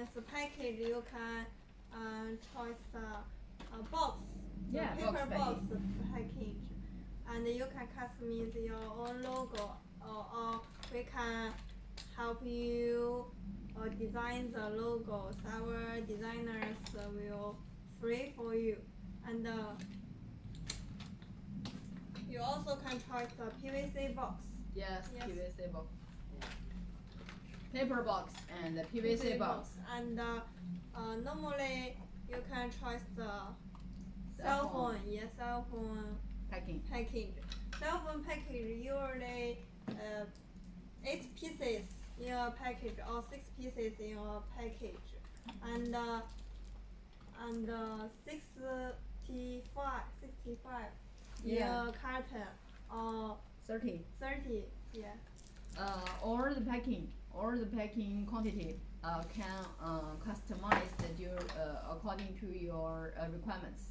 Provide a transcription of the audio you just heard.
Yes, the package you can choose a box, Yeah, paper box packing. package, and you can customize your own logo, or we can help you design the logos. Our designers will free for you, and you also can choose the PVC box. Yes, Yes. PVC box. Paper box and the PVC box. And normally you can choose the Cell phone. Yes, cell phone Packing. package. Cell phone package usually 8 pieces in a package or 6 pieces in a package, and 65 in Yeah. a carton or 30. 30. Yeah. Or the packing quantity can customize according to your requirements.